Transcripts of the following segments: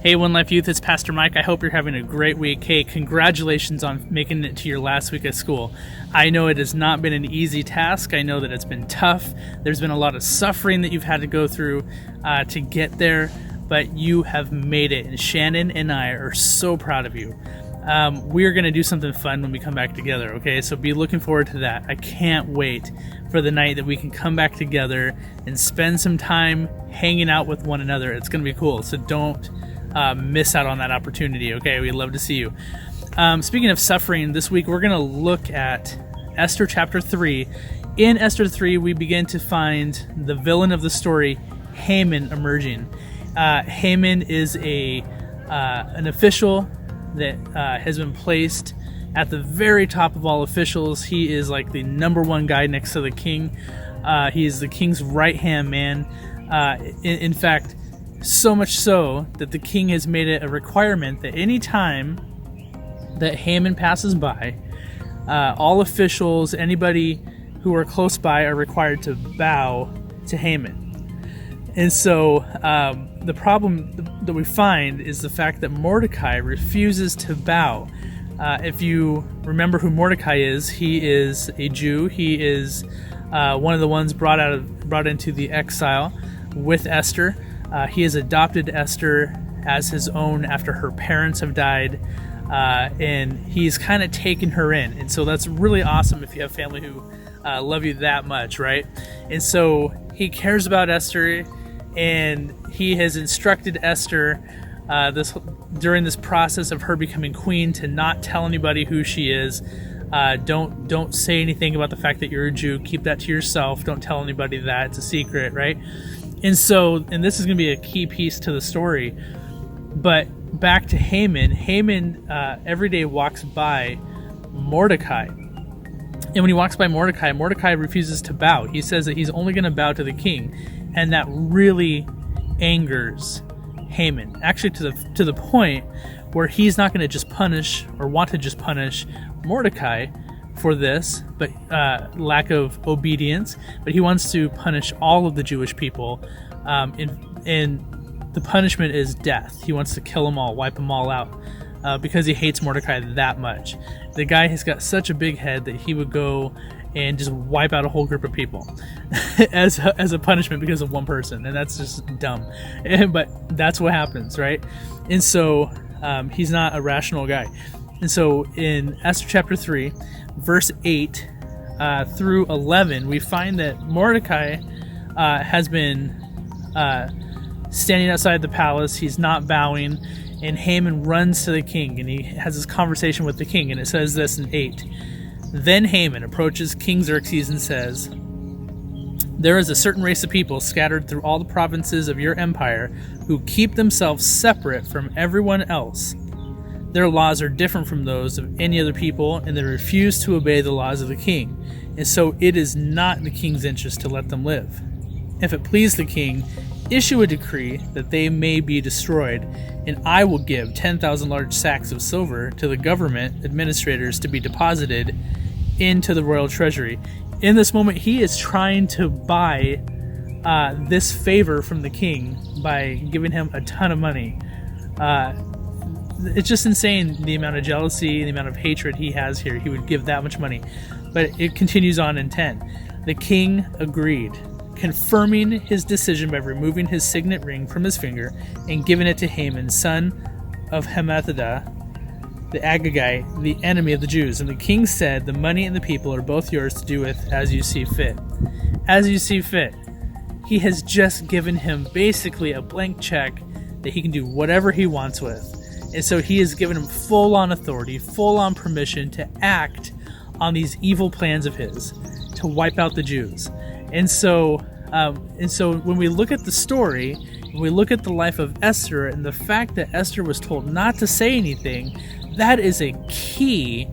Hey, One Life Youth, it's Pastor Mike. I hope you're having a great week. Hey, congratulations on making it to your last week of school. I know it has not been an easy task. I know that it's been tough. There's been a lot of suffering that you've had to go through to get there, but you have made it. And Shannon and I are so proud of you. We're going to do something fun when we come back together, okay? So be looking forward to that. I can't wait for the night that we can come back together and spend some time hanging out with one another. It's going to be cool, so don't miss out on that opportunity, okay? We'd love to see you. Speaking of suffering, this week we're going to look at Esther chapter 3. In Esther 3, we begin to find the villain of the story, Haman, emerging. Haman is an official that has been placed at the very top of all officials. He is like the number one guy next to the king. He is the king's right-hand man. In fact, so much so that the king has made it a requirement that any time that Haman passes by, all officials, anybody who are close by, are required to bow to Haman. And so the problem that we find is the fact that Mordecai refuses to bow. If you remember who Mordecai is, he is a Jew. He is one of the ones brought into the exile with Esther. He has adopted Esther as his own after her parents have died, and he's kind of taken her in. And so that's really awesome if you have family who love you that much, right? And so he cares about Esther, and he has instructed Esther during this process of her becoming queen to not tell anybody who she is. Don't say anything about the fact that you're a Jew. Keep that to yourself. Don't tell anybody that. It's a secret, right? And this is going to be a key piece to the story. But back to Haman. Haman every day walks by Mordecai. And when he walks by Mordecai, Mordecai refuses to bow. He says that he's only going to bow to the king. And that really angers Haman. Actually, to the point where he's not going to just punish or want to just punish Mordecai for this, but lack of obedience, but he wants to punish all of the Jewish people, and the punishment is death. He wants to kill them all, wipe them all out, because he hates Mordecai that much. The guy has got such a big head that he would go and just wipe out a whole group of people as a punishment because of one person, and that's just dumb. But that's what happens, right? And so he's not a rational guy. And so in Esther chapter 3, verse 8 through 11, we find that Mordecai has been standing outside the palace. He's not bowing, and Haman runs to the king, and he has this conversation with the king, and it says this in 8. Then Haman approaches King Xerxes and says, "There is a certain race of people scattered through all the provinces of your empire who keep themselves separate from everyone else. Their laws are different from those of any other people, and they refuse to obey the laws of the king. And so it is not the king's interest to let them live. If it please the king, issue a decree that they may be destroyed, and I will give 10,000 large sacks of silver to the government administrators to be deposited into the royal treasury." In this moment, he is trying to buy this favor from the king by giving him a ton of money. It's just insane, the amount of jealousy, the amount of hatred he has here. He would give that much money. But it continues on in 10. The king agreed, confirming his decision by removing his signet ring from his finger and giving it to Haman, son of Hammedatha, the Agagite, the enemy of the Jews. And the king said, "The money and the people are both yours to do with as you see fit." As you see fit. He has just given him basically a blank check that he can do whatever he wants with. And so he has given him full-on authority, full-on permission to act on these evil plans of his, to wipe out the Jews. And so when we look at the story, when we look at the life of Esther, and the fact that Esther was told not to say anything, that is a key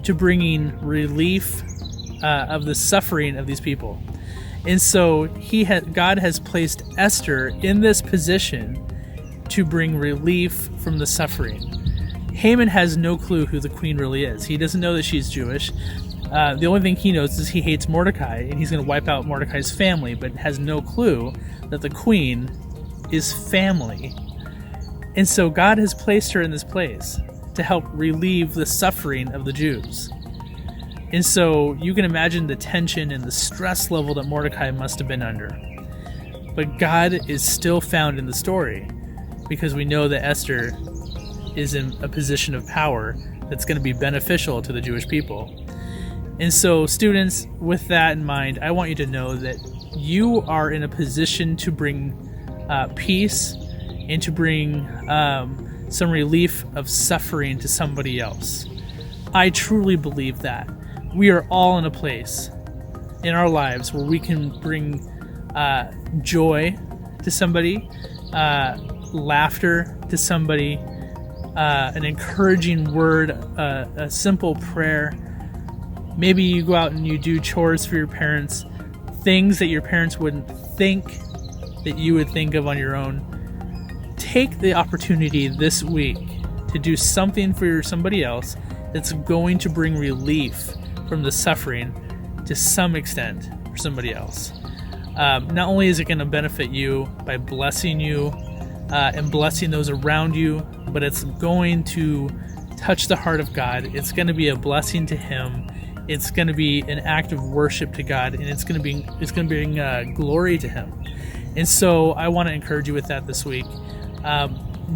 to bringing relief of the suffering of these people. And so God has placed Esther in this position to bring relief from the suffering. Haman has no clue who the queen really is. He doesn't know that she's Jewish. The only thing he knows is he hates Mordecai, and he's going to wipe out Mordecai's family, but has no clue that the queen is family. And so God has placed her in this place to help relieve the suffering of the Jews. And so you can imagine the tension and the stress level that Mordecai must have been under. But God is still found in the story because we know that Esther is in a position of power that's going to be beneficial to the Jewish people. And so, students, with that in mind, I want you to know that you are in a position to bring peace and to bring some relief of suffering to somebody else. I truly believe that. We are all in a place in our lives where we can bring joy to somebody, laughter to somebody, an encouraging word, a simple prayer. Maybe you go out and you do chores for your parents, things that your parents wouldn't think that you would think of on your own. Take the opportunity this week to do something for somebody else that's going to bring relief from the suffering to some extent for somebody else. Not only is it going to benefit you by blessing you and blessing those around you, but it's going to touch the heart of God. It's going to be a blessing to Him. It's going to be an act of worship to God, and it's going to bring glory to Him. And so I want to encourage you with that this week.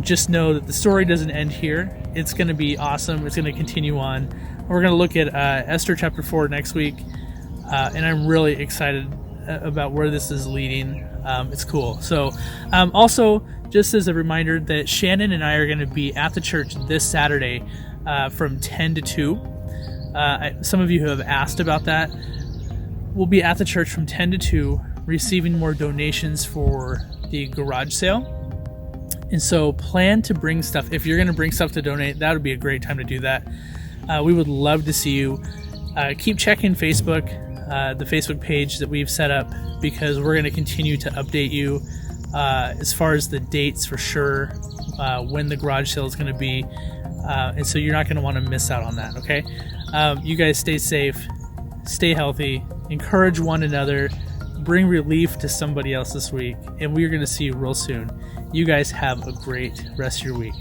Just know that the story doesn't end here. It's going to be awesome. It's going to continue on. We're going to look at Esther chapter 4 next week, and I'm really excited about where this is leading. It's cool. So also, just as a reminder that Shannon and I are going to be at the church this Saturday from 10 to 2. Some of you have asked about that. We'll be at the church from 10 to 2, receiving more donations for the garage sale. And so plan to bring stuff. If you're going to bring stuff to donate, that would be a great time to do that. We would love to see you. Keep checking Facebook, the Facebook page that we've set up, because we're going to continue to update you as far as the dates for sure, when the garage sale is going to be. And so you're not going to want to miss out on that, okay? You guys stay safe, stay healthy, encourage one another, bring relief to somebody else this week, and we're going to see you real soon. You guys have a great rest of your week.